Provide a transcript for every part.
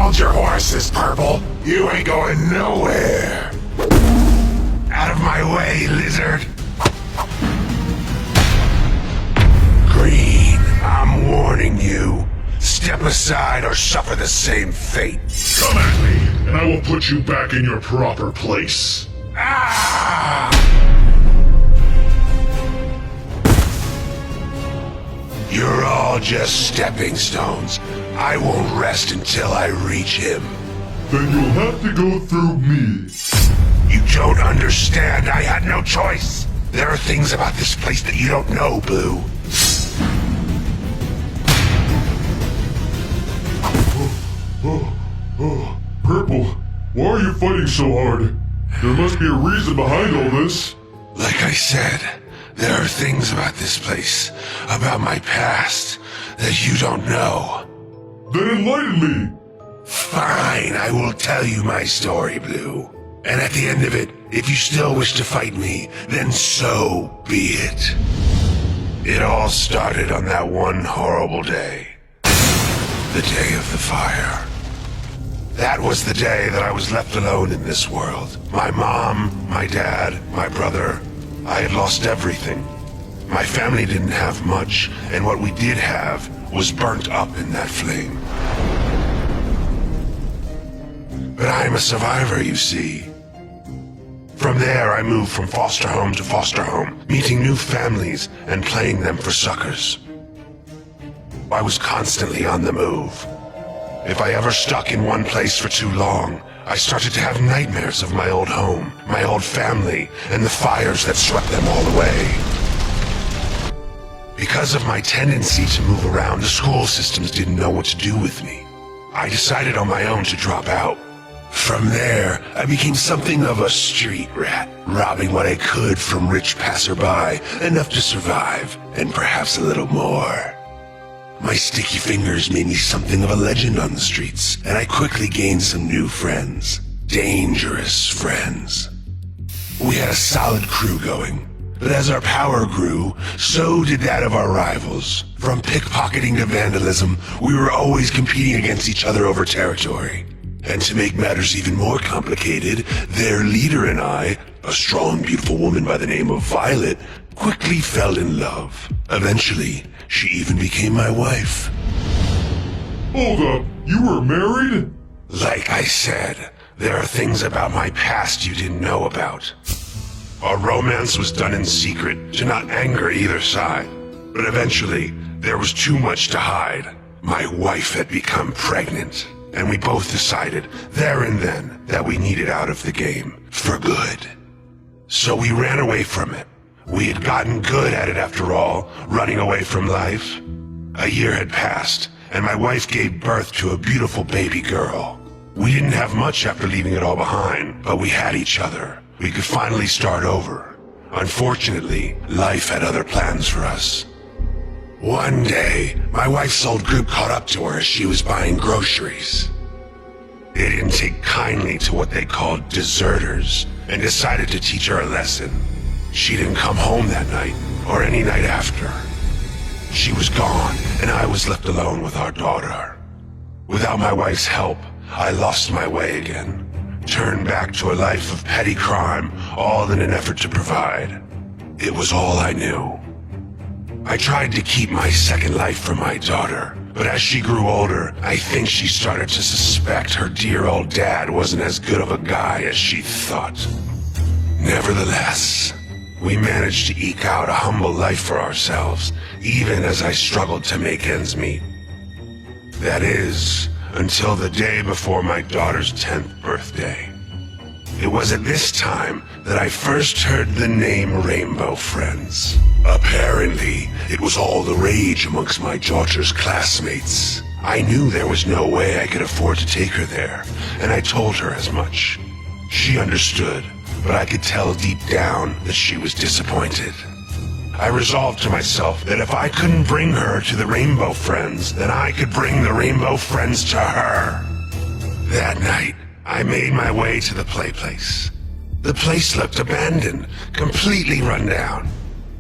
Hold your horses, Purple. You ain't going nowhere. Out of my way, lizard. Green, I'm warning you. Step aside or suffer the same fate. Come at me, and I will put you back in your proper place. Ah! You're all just stepping stones. I won't rest until I reach him. Then you'll have to go through me. You don't understand. I had no choice. There are things about this place that you don't know, Blue. Purple, why are you fighting so hard? There must be a reason behind all this. Like I said, there are things about this place, about my past, that you don't know. Then enlighten me. Fine, I will tell you my story, Blue. And at the end of it, if you still wish to fight me, then so be it. It all started on that one horrible day. The day of the fire. That was the day that I was left alone in this world. My mom, my dad, my brother. I had lost everything. My family didn't have much, and what we did have was burnt up in that flame. But I'm a survivor, you see. From there, I moved from foster home to foster home, meeting new families and playing them for suckers. I was constantly on the move. If I ever stuck in one place for too long, I started to have nightmares of my old home, my old family, and the fires that swept them all away. Because of my tendency to move around, the school systems didn't know what to do with me. I decided on my own to drop out. From there, I became something of a street rat, robbing what I could from rich passerby, enough to survive, and perhaps a little more. My sticky fingers made me something of a legend on the streets, and I quickly gained some new friends. Dangerous friends. We had a solid crew going, but as our power grew, so did that of our rivals. From pickpocketing to vandalism, we were always competing against each other over territory. And to make matters even more complicated, their leader and I, a strong, beautiful woman by the name of Violet, quickly fell in love. Eventually, she even became my wife. Hold up, you were married? Like I said, there are things about my past you didn't know about. Our romance was done in secret to not anger either side. But eventually, there was too much to hide. My wife had become pregnant, and we both decided there and then that we needed out of the game for good. So we ran away from it. We had gotten good at it after all, running away from life. A year had passed, and my wife gave birth to a beautiful baby girl. We didn't have much after leaving it all behind, but we had each other. We could finally start over. Unfortunately, life had other plans for us. One day, my wife's old group caught up to her as she was buying groceries. They didn't take kindly to what they called deserters, and decided to teach her a lesson. She didn't come home that night, or any night after. She was gone, and I was left alone with our daughter. Without my wife's help, I lost my way again. Turned back to a life of petty crime, all in an effort to provide. It was all I knew. I tried to keep my second life from my daughter, but as she grew older, I think she started to suspect her dear old dad wasn't as good of a guy as she thought. Nevertheless, we managed to eke out a humble life for ourselves, even as I struggled to make ends meet. That is, until the day before my daughter's 10th birthday. It was at this time that I first heard the name Rainbow Friends. Apparently, it was all the rage amongst my daughter's classmates. I knew there was no way I could afford to take her there, and I told her as much. She understood, but I could tell deep down that she was disappointed. I resolved to myself that if I couldn't bring her to the Rainbow Friends, then I could bring the Rainbow Friends to her. That night, I made my way to the play place. The place looked abandoned, completely run down.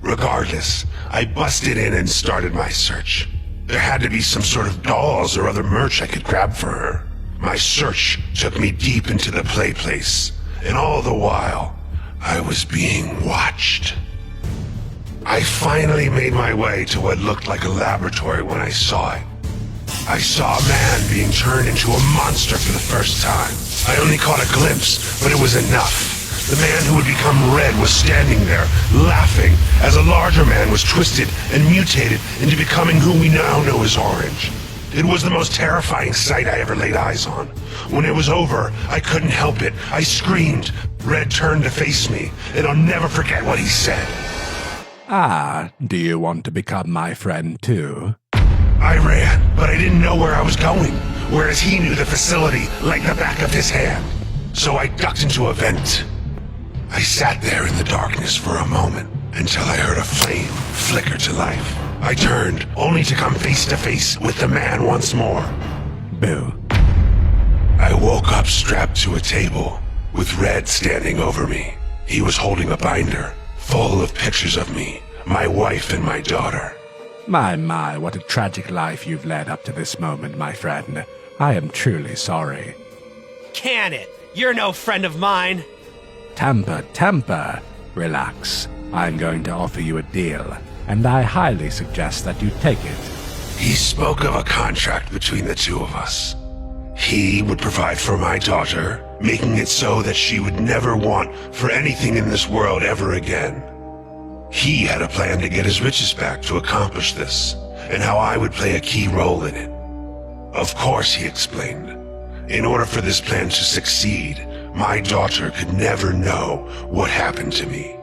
Regardless, I busted in and started my search. There had to be some sort of dolls or other merch I could grab for her. My search took me deep into the play place, and all the while, I was being watched. I finally made my way to what looked like a laboratory when I saw it. I saw a man being turned into a monster for the first time. I only caught a glimpse, but it was enough. The man who had become Red was standing there, laughing, as a larger man was twisted and mutated into becoming who we now know as Orange. It was the most terrifying sight I ever laid eyes on. When it was over, I couldn't help it. I screamed. Red turned to face me, and I'll never forget what he said. Ah, do you want to become my friend too? I ran, but I didn't know where I was going, whereas he knew the facility like the back of his hand. So I ducked into a vent. I sat there in the darkness for a moment until I heard a flame flicker to life. I turned, only to come face to face with the man once more. Boo. I woke up strapped to a table, with Red standing over me. He was holding a binder, full of pictures of me, my wife and my daughter. My, what a tragic life you've led up to this moment, my friend. I am truly sorry. Can it? You're no friend of mine. Temper. Relax. I'm going to offer you a deal, and I highly suggest that you take it. He spoke of a contract between the two of us. He would provide for my daughter, making it so that she would never want for anything in this world ever again. He had a plan to get his riches back to accomplish this, and how I would play a key role in it. Of course, he explained, in order for this plan to succeed, my daughter could never know what happened to me.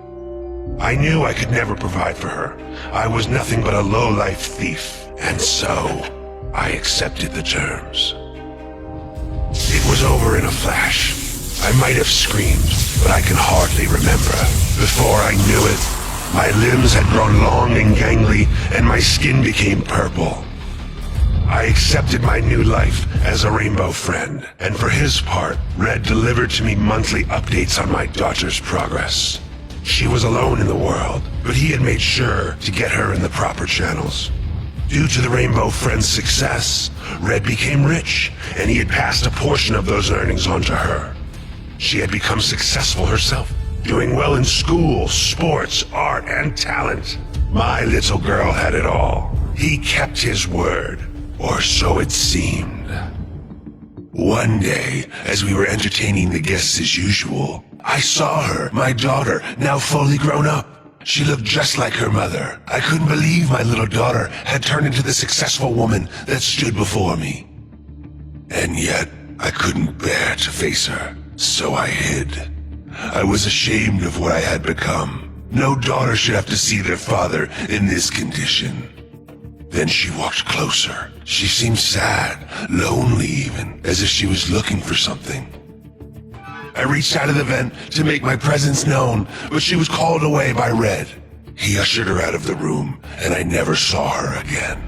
I knew I could never provide for her. I was nothing but a low-life thief, and so I accepted the terms. It was over in a flash. I might have screamed, but I can hardly remember. Before I knew it, my limbs had grown long and gangly, and my skin became purple. I accepted my new life as a rainbow friend, and for his part, Red delivered to me monthly updates on my daughter's progress. She was alone in the world, but he had made sure to get her in the proper channels. Due to the Rainbow Friend's success, Red became rich, and he had passed a portion of those earnings on to her. She had become successful herself, doing well in school, sports, art, and talent. My little girl had it all. He kept his word, or so it seemed. One day, as we were entertaining the guests as usual, I saw her, my daughter, now fully grown up. She looked just like her mother. I couldn't believe my little daughter had turned into the successful woman that stood before me. And yet, I couldn't bear to face her, so I hid. I was ashamed of what I had become. No daughter should have to see their father in this condition. Then she walked closer. She seemed sad, lonely even, as if she was looking for something. I reached out of the vent to make my presence known, but she was called away by Red. He ushered her out of the room, and I never saw her again.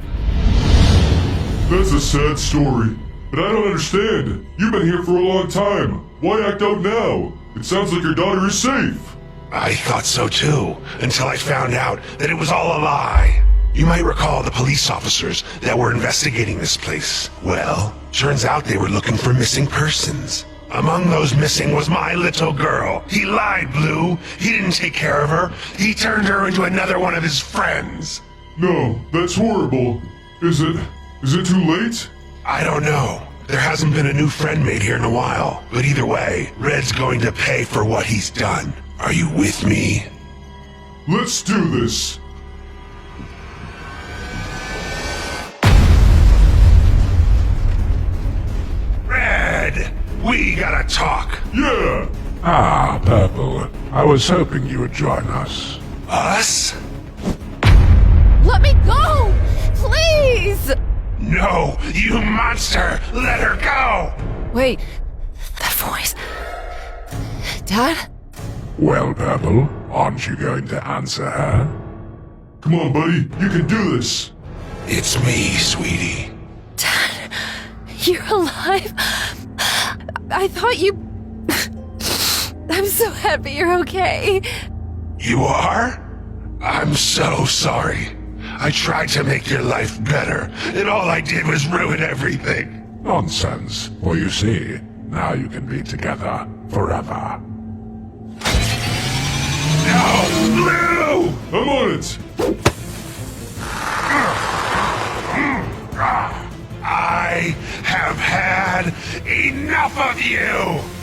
That's a sad story, but I don't understand. You've been here for a long time. Why act out now? It sounds like your daughter is safe. I thought so too, until I found out that it was all a lie. You might recall the police officers that were investigating this place. Well, turns out they were looking for missing persons. Among those missing was my little girl. He lied, Blue. He didn't take care of her. He turned her into another one of his friends. No, that's horrible. Is it too late? I don't know. There hasn't been a new friend made here in a while. But either way, Red's going to pay for what he's done. Are you with me? Let's do this. Red! We gotta talk. Yeah! Ah, Purple. I was hoping you would join us. Us? Let me go! Please! No, you monster! Let her go! Wait, that voice. Dad? Well, Purple, aren't you going to answer her? Come on, buddy. You can do this. It's me, sweetie. Dad, you're alive? I thought you... I'm so happy you're okay. You are? I'm so sorry. I tried to make your life better, and all I did was ruin everything. Nonsense. For you see, now you can be together forever. No! Blue! I'm on it! I have had enough of you!